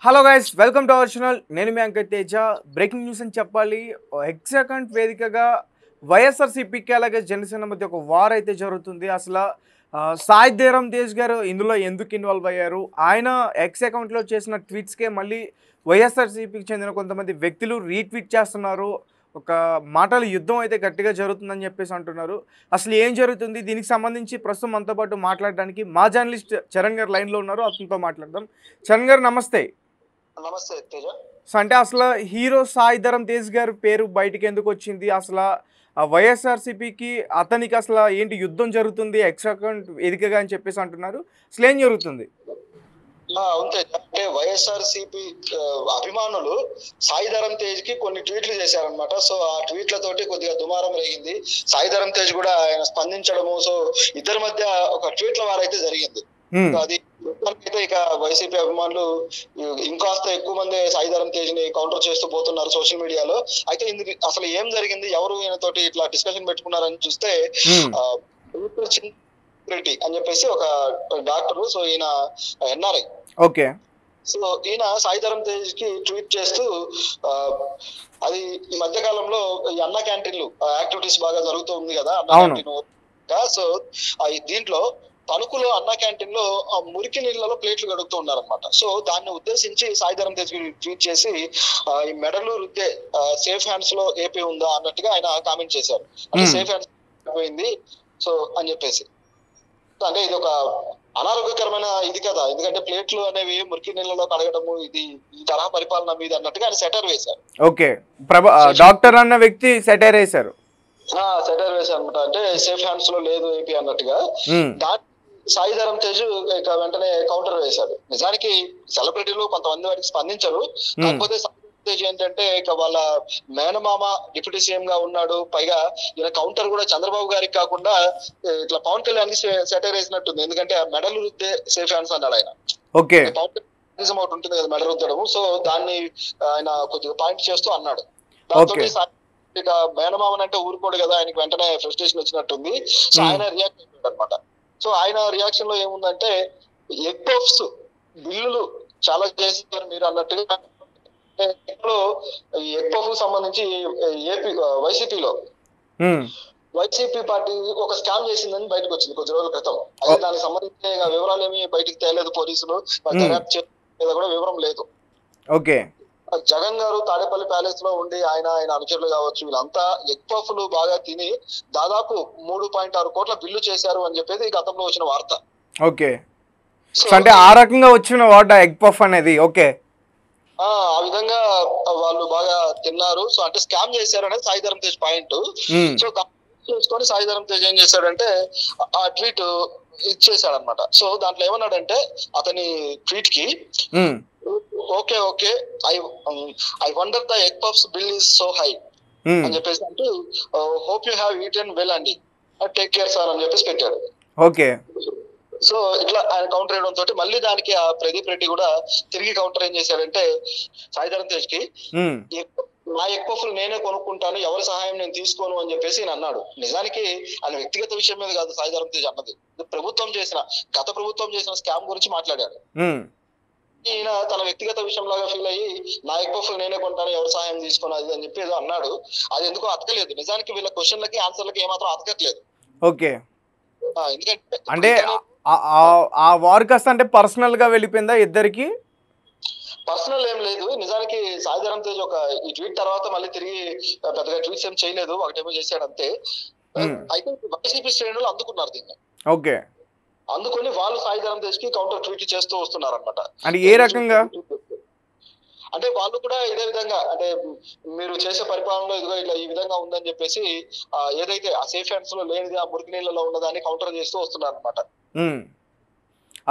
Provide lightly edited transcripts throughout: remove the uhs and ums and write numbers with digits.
Hello guys, welcome to our channel. నేను మీ Ankit Teja. Breaking news అని చెప్పాలి. ఎక్స్ అకౌంట్ వేదికగా వైఎస్ఆర్సీపీకి అలాగే జనసేన మధ్య ఒక వార్ అయితే జరుగుతుంది. అసలు సాయి ధీరం తేజ్ గారు ఇందులో ఎందుకు ఇన్వాల్వ్ అయ్యారు? ఆయన ఎక్స్ అకౌంట్లో చేసిన ట్వీట్స్కే మళ్ళీ వైఎస్ఆర్సీపీకి చెందిన కొంతమంది వ్యక్తులు రీట్వీట్ చేస్తున్నారు. ఒక మాటల యుద్ధం అయితే గట్టిగా జరుగుతుందని చెప్పేసి అంటున్నారు. అసలు ఏం జరుగుతుంది? దీనికి సంబంధించి ప్రస్తుతం మనతో పాటు మాట్లాడడానికి మా జర్నలిస్ట్ చరణ్ గారు లైన్లో ఉన్నారు. అతనితో మాట్లాడదాం. చరణ్ గారు నమస్తే. నమస్తే తేజ. సో అంటే అసలు హీరో సాయి ధరమ్ తేజ్ గారి పేరు బయటికి ఎందుకు వచ్చింది? అసలు వైఎస్ఆర్సీపీకి అతనికి అసలు ఏంటి యుద్ధం జరుగుతుంది ఎక్స్ అకౌంట్ వేదికగా అని చెప్పేసి అంటున్నారు. అసలు ఏం జరుగుతుంది? అవును తేజ. అంటే వైఎస్ఆర్సీపీ అభిమానులు సాయి ధరమ్ తేజ్ కి కొన్ని ట్వీట్లు చేశారనమాట. సో ఆ ట్వీట్లతోటి కొద్దిగా దుమారం రేగింది. సాయి ధరమ్ తేజ్ కూడా ఆయన స్పందించడము, సో ఇద్దరి మధ్య ఒక ట్వీట్ల వారైతే జరిగింది. అది అయితే ఇక వైసీపీ అభిమానులు ఇంకాస్త ఎక్కువ మంది సాయి ధరమ్ తేజ్ ని కౌంటర్ చేస్తూ పోతున్నారు సోషల్ మీడియాలో. అయితే ఇందుకు అసలు ఏం జరిగింది, ఎవరు ఈయనతోటి ఇట్లా డిస్కషన్ పెట్టుకున్నారని చూస్తే రెడ్డి అని చెప్పేసి ఒక డాక్టర్, సో ఈయన ఎన్ఆర్ఐ. ఓకే. సో ఈయన సాయి ధరమ్ తేజ్ కి ట్వీట్ చేస్తూ అది ఈ మధ్య కాలంలో ఈ అన్న క్యాంటీన్లు యాక్టివిటీస్ బాగా జరుగుతూ ఉంది కదా, అన్న క్యాంటీన్. సో దీంట్లో తణుకులో అన్న క్యాంటీన్ లో మురికి నీళ్లలో ప్లేట్లు గడుగుతూ ఉన్నారనమాట. సో దాన్ని ఉద్దేశించి సాయి ధరమ్ తేజ్ ట్వీట్ చేసి ఈ మెడలు రుద్దే సేఫ్ హ్యాండ్స్ లో ఏపీ ఉందా అన్నట్టుగా ఆయన కామెంట్ చేశారు. అంటే సేఫ్ హ్యాండ్స్ పోయింది సో అని చెప్పేసి. అంటే ఇది ఒక అనారోగ్యకరమైన ఇది కదా, ఎందుకంటే ప్లేట్లు అనేవి మురికి నీళ్ళలో కడగడము ఇది ఈ తరహా పరిపాలన మీద అన్నట్టుగా ఆయన సెటర్ వేశారు. ఓకే. డాక్టర్ అన్న వ్యక్తి సెటర్ వేశారు. సెటర్ వేశారు అనమాట. అంటే సేఫ్ హ్యాండ్స్ లో లేదు ఏపీ అన్నట్టుగా. దాని సాయి ధరమ్ తేజ్ ఇక వెంటనే కౌంటర్ వేశాడు. నిజానికి సెలబ్రిటీలు కొంతమంది వాటికి స్పందించరు. కాకపోతే సాయి ధరమ్ తేజ్ ఏంటంటే ఇక వాళ్ళ మేనమామ డిప్యూటీ సీఎం గా ఉన్నాడు. పైగా ఈయన కౌంటర్ కూడా చంద్రబాబు గారికి కాకుండా ఇట్లా పవన్ కళ్యాణ్ కి సెటర్ వేసినట్టుంది. ఎందుకంటే మెడలు రుద్దే సేఫ్ హ్యాండ్స్ అన్నాడు ఆయన. ఓకే. పవన్ కళ్యాణ్ ఒకటి ఉంటుంది కదా మెడలు రుద్దడము, సో దాన్ని ఆయన కొద్దిగా పాయింట్ చేస్తూ అన్నాడు. దాంతో ఇక మేనమామన్ అంటే ఊరుకోడు కదా, ఆయనకి వెంటనే ఫ్రస్ట్రేషన్ వచ్చినట్టుంది. సో ఆయన రియాక్ట్ అయ్యాడు అనమాట. సో ఆయన రియాక్షన్ లో ఏముందంటే ఎగ్ పఫ్స్ బిల్లులు చాలా చేశారు మీరు అన్నట్టుగా. ఎగ్ పఫ్ సంబంధించి ఏపీ వైసీపీలో వైసీపీ పార్టీ ఒక స్కామ్ చేసిందని బయటకు వచ్చింది కొద్ది రోజుల క్రితం. అయితే దానికి సంబంధించి వివరాలు ఏమి బయటకు తేలేదు. పోలీసులు దర్యాప్తు చేసిన కూడా వివరం లేదు. ఓకే. జగన్ గారు తాడేపల్లి ప్యాలెస్ లో ఉండి ఆయన అనుచరులు కావచ్చు వీళ్ళంతా ఎగ్ పఫ్లు బాగా తిని దాదాపు 3.6 కోట్ల బిల్లు చేశారు అని చెప్పేది గతంలో వచ్చిన వార్త. ఓకే. అంటే ఆ రకంగా వచ్చిన వాట ఎగ్ పఫ్ అనేది. ఓకే. ఆ విధంగా వాళ్ళు బాగా తిన్నారు. సో అంటే స్కామ్ చేశారు అనేది సాయి ధరమ్ తేజ్ పాయింట్. సో చూసుకొని సాయి ధరమ్ తేజ్ ఏం చేశాడంటే ఆ ట్వీట్ ఇచ్చేసాడు అనమాట. సో దాంట్లో ఏమన్నాడంటే అతని ట్వీట్ కి okay okay I wonder the egg puffs bill is so high అని చెప్పేసి అంటూ hope you have eaten well అండి, టేక్ కేర్ సార్ అని చెప్పేసి పెట్టాడు. ఓకే. సో ఇట్లా ఆయన కౌంటర్ వేయడం తోటి మళ్ళీ దానికి ఆ ప్రదీప్ రెడ్డి కూడా తిరిగి కౌంటర్ ఏం చేశాడంటే సాయి ధరమ్ తేజ్ కి నా ఎగ్ పఫ్లు నేనే కొనుక్కుంటాను, ఎవరి సహాయం నేను తీసుకోను అని చెప్పేసి నేను అన్నాడు. నిజానికి ఆయన వ్యక్తిగత విషయం మీద కాదు సాయి ధరమ్ తేజ్ అన్నది, గత ప్రభుత్వం చేసిన స్కామ్ గురించి మాట్లాడాడు. ఈయన తన వ్యక్తిగత విషయం లాగా ఫీల్ అయ్యి నా ఎగ్ పఫ్లు నేనే కొంటాను, ఎవరి సహాయం తీసుకోను అది అని చెప్పి ఏదో అన్నాడు. అది ఎందుకో అతకలేదు. నిజానికి వీళ్ళ క్వశ్చన్లకి ఆన్సర్లకి ఏమాత్రం అతకట్లేదు. ఓకే. ఎందుకంటే అంటే ఆ వార్ కాస్త అంటే పర్సనల్ గా వెళ్ళిపోయిందా ఇద్దరికి? పర్సనల్ ఏం లేదు. నిజానికి సాయి ధరమ్ తేజ్ ఒక ఈ ట్వీట్ తర్వాత మళ్ళీ తిరిగి పెద్దగా ట్వీట్స్ ఏం చేయలేదు, ఒకటేమో చేశాడు అంతే. అయితే వైసీపీ శ్రేణులు అందుకున్నారు దీన్ని. ఓకే. అందుకొని వాళ్ళు సాయి ధరమ్ తేజ్ కి కౌంటర్ ట్వీట్ చేస్తూ వస్తున్నారు అనమాట. అంటే ఏ రకంగా అంటే వాళ్ళు కూడా ఇదే విధంగా అంటే మీరు చేసే పరిపాలనలో ఇదిగో ఇట్లా ఈ విధంగా ఉందని చెప్పేసి ఏదైతే ఆ సేఫ్ హ్యాండ్స్ లో లేనిది ఆ మురికి నీళ్ళలో ఉన్నదాన్ని కౌంటర్ చేస్తూ వస్తున్నారు అనమాట.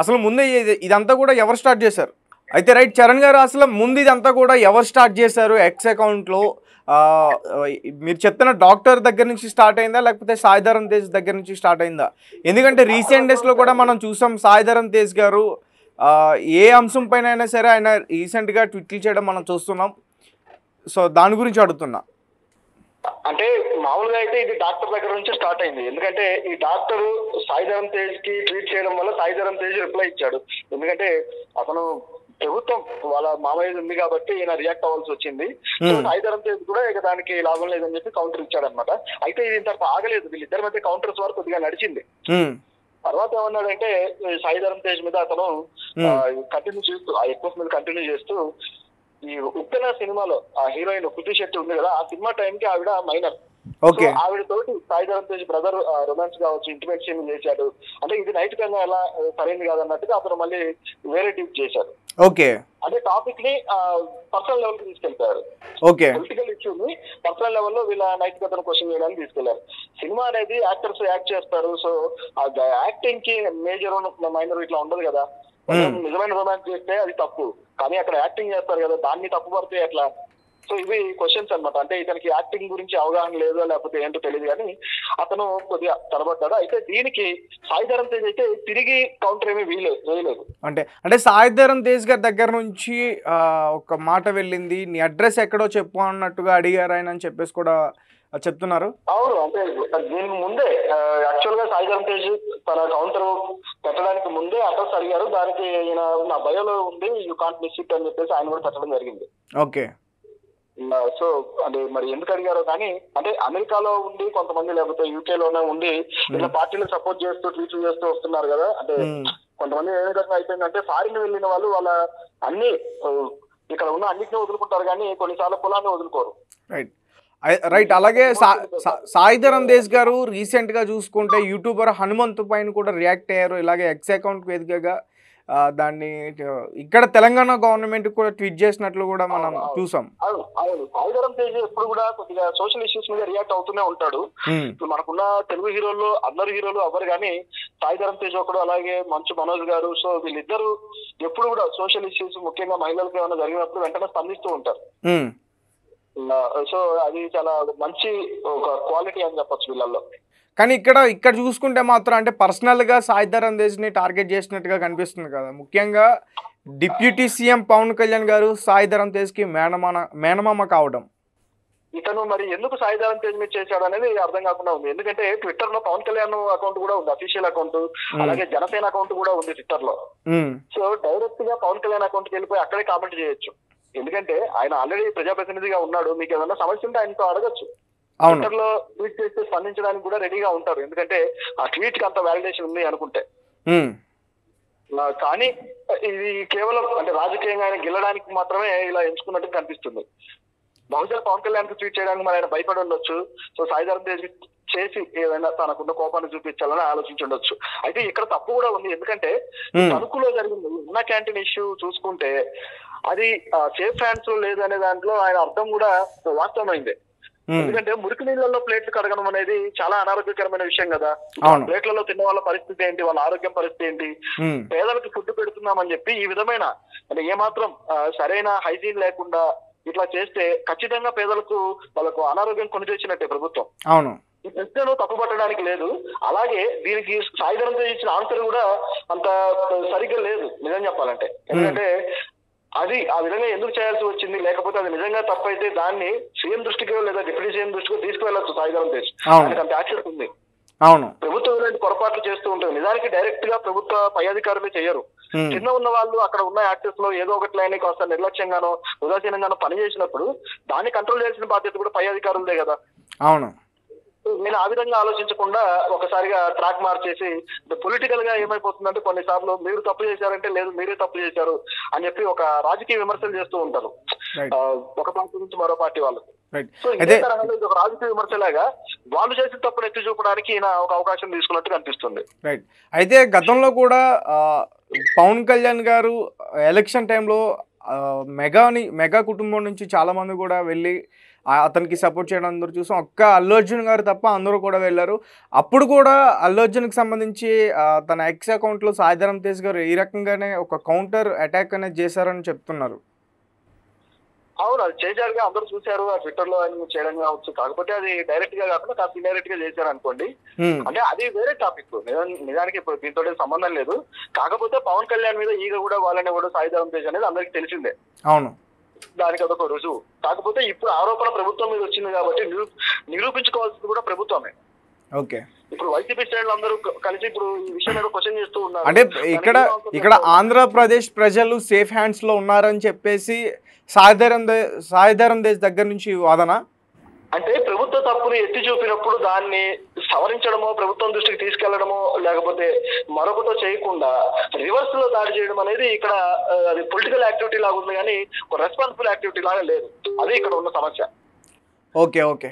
అసలు ముందే ఇదంతా కూడా ఎవరు స్టార్ట్ చేశారు? అయితే రైట్ చరణ్ గారు, అసలు ముందు ఇదంతా కూడా ఎవరు స్టార్ట్ చేశారు? ఎక్స్ అకౌంట్లో మీరు చెప్తున్న డాక్టర్ దగ్గర నుంచి స్టార్ట్ అయిందా లేకపోతే సాయి ధరమ్ తేజ్ దగ్గర నుంచి స్టార్ట్ అయిందా? ఎందుకంటే రీసెంట్ డేస్లో కూడా మనం చూసాం సాయి ధరమ్ తేజ్ గారు ఏ అంశం పైన అయినా సరే ఆయన రీసెంట్గా ట్వీట్లు చేయడం మనం చూస్తున్నాం. సో దాని గురించి అడుగుతున్నా. అంటే మామూలుగా అయితే ఇది డాక్టర్ దగ్గర నుంచి స్టార్ట్ అయింది. ఎందుకంటే ఈ డాక్టర్ సాయి ధరమ్ తేజ్ కి ట్వీట్ చేయడం వల్ల సాయి ధరమ్ తేజ్ రిప్లై ఇచ్చాడు. ఎందుకంటే అతను ప్రభుత్వం వాళ్ళ మామయ్య ఉంది కాబట్టి ఈయన రియాక్ట్ అవ్వాల్సి వచ్చింది. సో సాయిధరం తేజ్ కూడా ఇక దానికి లాభం లేదని చెప్పి కౌంటర్ ఇచ్చాడనమాట. అయితే ఇది ఇంత ఆగలేదు, వీళ్ళిద్దరి మధ్య కౌంటర్స్ వరకు కొద్దిగా నడిచింది. తర్వాత ఏమన్నాడంటే సాయిధరం తేజ్ మీద అతను కంటిన్యూ చేస్తూ ఆ ఎక్కువ మీద కంటిన్యూ చేస్తూ ఈ ఉప్పెన సినిమాలో ఆ హీరోయిన్ కృతి శెట్టి ఉంది కదా, ఆ సినిమా టైంకి ఆవిడ మైనర్. ఆవిడ తోటి సాయిధరం తేజ్ బ్రదర్ రొమాన్స్ కావచ్చు, ఇంటిమేట్ సీన్ చేశాడు. అంటే ఇది నైతికంగా ఎలా సరైనది కాదన్నట్టుగా అతను మళ్ళీ వేరే ట్వీట్ చేశాడు. అదే టాపిక్ ని పర్సనల్ లెవెల్ కి తీసుకెళ్తారు. పొలిటికల్ ఇష్యూని పర్సనల్ లెవెల్లో వీళ్ళ నైతికతను క్వశ్చన్ చేయడానికి తీసుకెళ్లారు. సినిమా అనేది యాక్టర్స్ యాక్ట్ చేస్తారు. సో యాక్టింగ్ కి మేజర్ మైనర్ ఇట్లా ఉండదు కదా. నిజమైన రొమాన్స్ చేస్తే అది తప్పు, కానీ అక్కడ యాక్టింగ్ చేస్తారు కదా, దాన్ని తప్పు పడితే ఎట్లా? సో ఇవి క్వశ్చన్స్ అనమాట. అంటే ఇతనికి యాక్టింగ్ గురించి అవగాహన లేదో లేకపోతే ఏంటో తెలియదు, కానీ అతను కొద్దిగా తలబడ్డాడు. అయితే దీనికి సాయిధరం తేజ్ అయితే తిరిగి కౌంటర్ ఏమీ వేయలేదు. అంటే సాయిధరం తేజ్ గారి దగ్గర నుంచి ఒక మాట వెళ్ళింది, నీ అడ్రస్ ఎక్కడో చెప్పు అన్నట్టుగా అడిగారు ఆయన అని చెప్పేసి కూడా చెప్తున్నారు. అవును, అంటే దీనికి ముందే యాక్చువల్ గా సాయిధరం తేజ్ తన కౌంటర్ పెట్టడానికి ముందే అడ్రస్ అడిగారు. దానికి ఈయన నా బయోలో ఉంది, యూ కాంట్ మిస్ ఇట్ అని చెప్పేసి ఆయన కూడా పెట్టడం జరిగింది. సో అంటే మరి ఎందుకు అడిగారో కానీ, అంటే అమెరికాలో ఉండి కొంతమంది లేకపోతే యూకేలోనే ఉండి ఇలా పార్టీలకు సపోర్ట్ చేస్తూ ట్వీట్లు చేస్తూ వస్తున్నారు కదా. అంటే కొంతమంది ఏ విధంగా అయిపోయిందంటే ఫారిన్ వెళ్ళిన వాళ్ళు వాళ్ళ అన్ని ఇక్కడ ఉన్న అన్నిటిని వదులుకుంటారు కానీ కొన్నిసార్లు పొలాన్ని వదులుకోరు. రైట్. అలాగే సాయిధరం తేజ్ గారు రీసెంట్ గా చూసుకుంటే యూట్యూబర్ హనుమంతు పైన కూడా రియాక్ట్ అయ్యారు. ఇలాగే ఎక్స్ అకౌంట్ వేదికగా దాన్ని ఇక్కడ తెలంగాణ గవర్నమెంట్ కూడా ట్వీట్ చేసినట్లు కూడా మనం చూసాం. అవును, సాయిధరం తేజ్ ఎప్పుడు కూడా కొద్దిగా సోషల్ ఇష్యూస్ మీద రియాక్ట్ అవుతూనే ఉంటాడు. ఇప్పుడు మనకున్న తెలుగు హీరోలు అందరు హీరోలు అవ్వరు కానీ సాయిధరం తేజ్ ఒకడు, అలాగే మంచు మనోజ్ గారు. సో వీళ్ళిద్దరు ఎప్పుడు కూడా సోషల్ ఇష్యూస్ ముఖ్యంగా మహిళలకు ఏమైనా జరిగినప్పుడు వెంటనే స్పందిస్తూ ఉంటారు. సో అది చాలా మంచి ఒక క్వాలిటీ అని చెప్పొచ్చు వీళ్ళల్లో. కానీ ఇక్కడ చూసుకుంటే మాత్రం అంటే పర్సనల్గా సాయిధరం తేజ్ని టార్గెట్ చేసినట్టుగా కనిపిస్తుంది కదా. ముఖ్యంగా డిప్యూటీ సీఎం పవన్ కళ్యాణ్ గారు సాయిధరం తేజ్కి మేనమామ కావడం, ఇతను మరి ఎందుకు సాయిధరం తేజ్ మీద చేశాడు అనేది అర్థం కాకుండా ఉంది. ఎందుకంటే ట్విట్టర్ లో పవన్ కళ్యాణ్ అకౌంట్ కూడా ఉంది, అఫీషియల్ అకౌంట్. అలాగే జనసేన అకౌంట్ కూడా ఉంది ట్విట్టర్ లో. సో డైరెక్ట్ గా పవన్ కళ్యాణ్ అకౌంట్ కి వెళ్ళిపోయి అక్కడే కామెంట్ చేయొచ్చు. ఎందుకంటే ఆయన ఆల్రెడీ ప్రజాప్రతినిధిగా ఉన్నాడు. మీకు ఏదైనా సమస్య ఉంటే ఆయనతో అడగచ్చు. ట్విట్టర్ లో ట్వీట్ చేస్తే స్పందించడానికి కూడా రెడీగా ఉంటారు, ఎందుకంటే ఆ ట్వీట్ కి అంత వాలిడేషన్ ఉంది అనుకుంటే. కానీ ఇది కేవలం అంటే రాజకీయంగా ఆయన గెలడానికి మాత్రమే ఇలా ఎంచుకున్నట్టు కనిపిస్తుంది. బహుశా పవన్ కళ్యాణ్ కి ట్వీట్ చేయడానికి మరి ఆయన భయపడి ఉండొచ్చు. సో సాయిధరం తేజ్ చేసి ఏదైనా తనకున్న కోపాన్ని చూపించాలని ఆలోచించి ఉండొచ్చు. అయితే ఇక్కడ తప్పు కూడా ఉంది, ఎందుకంటే తణుకులో జరిగింది ఉన్న క్యాంటీన్ ఇష్యూ చూసుకుంటే అది సేఫ్ హ్యాండ్స్ లో లేదనే దాంట్లో ఆయన అర్థం కూడా వాస్తవమైంది. ఎందుకంటే మురికి నీళ్ళలో ప్లేట్లు కడగడం అనేది చాలా అనారోగ్యకరమైన విషయం కదా. ప్లేట్లలో తిన్న వాళ్ళ పరిస్థితి ఏంటి, వాళ్ళ ఆరోగ్యం పరిస్థితి ఏంటి? పేదలకు ఫుడ్ పెడుతున్నామని చెప్పి ఈ విధమైన అంటే ఏమాత్రం సరైన హైజీన్ లేకుండా ఇట్లా చేస్తే ఖచ్చితంగా పేదలకు వాళ్ళకు అనారోగ్యం కొని తెచ్చినట్టే ప్రభుత్వం. అవును, ఈ ప్రశ్నను తప్పుపట్టడానికి లేదు. అలాగే దీనికి సాయిధరం తేజ్ ఇచ్చిన ఆన్సర్ కూడా అంత సరిగ్గా లేదు నిజం చెప్పాలంటే. ఎందుకంటే అది ఆ విధంగా ఎందుకు చేయాల్సి వచ్చింది, లేకపోతే అది నిజంగా తప్పైతే దాన్ని సీఎం దృష్టికో లేదా డిప్యూటీ సీఎం దృష్టికో తీసుకువెళ్ళచ్చు సాయిధరం తేజ్. అంత యాక్సెస్ ఉంది. ప్రభుత్వం ఇలాంటి పొరపాట్లు చేస్తూ ఉంటుంది. నిజానికి డైరెక్ట్ గా ప్రభుత్వ పై అధికారులు చేయరు. కింద ఉన్న వాళ్ళు అక్కడ ఉన్న యాక్టర్స్ లో ఏదో ఒకటి లైన్ కాస్త నిర్లక్ష్యంగానో ఉదాసీనంగానో పనిచేసినప్పుడు దాన్ని కంట్రోల్ చేయాల్సిన బాధ్యత కూడా పై అధికారులదే కదా. అవును, నేను ఆ విధంగా ఆలోచించకుండా ఒకసారిగా ట్రాక్ మార్చేసి పొలిటికల్ గా ఏమైపోతుందంటే కొన్నిసార్లు మీరు తప్పు చేశారంటే లేదు మీరే తప్పు చేశారు అని చెప్పి ఒక రాజకీయ విమర్శలు చేస్తూ ఉంటారు ఒక పార్టీ నుంచి మరో పార్టీ వాళ్ళకు. సో ఇదే తరహాలో ఇది ఒక రాజకీయ విమర్శలాగా వాళ్ళు చేసిన తప్పును ఎత్తి చూపడానికి ఈయన ఒక అవకాశం తీసుకున్నట్టు కనిపిస్తుంది. రైట్. అయితే గతంలో కూడా పవన్ కళ్యాణ్ గారు ఎలక్షన్ టైంలో మెగా కుటుంబం నుంచి చాలా మంది కూడా వెళ్ళి అతనికి సపోర్ట్ చేయడం అందరూ చూసాం. ఒక్క అల్లు అర్జున్ గారు తప్ప అందరూ కూడా వెళ్ళారు. అప్పుడు కూడా అల్లు అర్జున్కి సంబంధించి తన ఎక్స్ అకౌంట్లో సాయిధరం తేజ్ గారు ఈ రకంగానే ఒక కౌంటర్ అటాక్ అనేది చేశారని చెప్తున్నారు. అవును, అది చేశారుగా, అందరూ చూశారు ఆ ట్విట్టర్ లో ఆయన చేయడం కావచ్చు. కాకపోతే అది డైరెక్ట్ గా కాకుండా కాస్త ఇండైరెక్ట్ గా చేశారు అనుకోండి. అంటే అది వేరే టాపిక్, నిజానికి ఇప్పుడు దీంతో సంబంధం లేదు. కాకపోతే పవన్ కళ్యాణ్ మీద ఈగ కూడా వాళ్ళని కూడా సాయిధరం తేజ్ అనేది అందరికి తెలిసిందే. అవును, దానికి అదొక రుజువు. కాకపోతే ఇప్పుడు ఆరోపణ ప్రభుత్వం మీద వచ్చింది కాబట్టి నిరూపించుకోవాల్సింది కూడా ప్రభుత్వమే. ఓకే. ఇప్పుడు వైసీపీ శ్రేణులు అందరూ కలిసి ఇప్పుడు ఈ విషయం మీద క్వశ్చన్ చేస్తూ ఉన్నారు. అంటే ఇక్కడ ఆంధ్రప్రదేశ్ ప్రజలు సేఫ్ హ్యాండ్స్ లో ఉన్నారని చెప్పేసి సాయిధరం దేశ్ దగ్గర నుంచి వాదన. అంటే ప్రభుత్వ తప్పుని ఎత్తి చూపినప్పుడు దాన్ని సవరించడమో, ప్రభుత్వం దృష్టికి తీసుకెళ్లడమో, లేకపోతే మరొకటో చేయకుండా రివర్స్ లో దాడి చేయడం అనేది ఇక్కడ అది పొలిటికల్ యాక్టివిటీ లాగా ఉంది కానీ రెస్పాన్సిబుల్ యాక్టివిటీ లాగా లేదు. అదే ఇక్కడ ఉన్న సమస్య. ఓకే. ఓకే.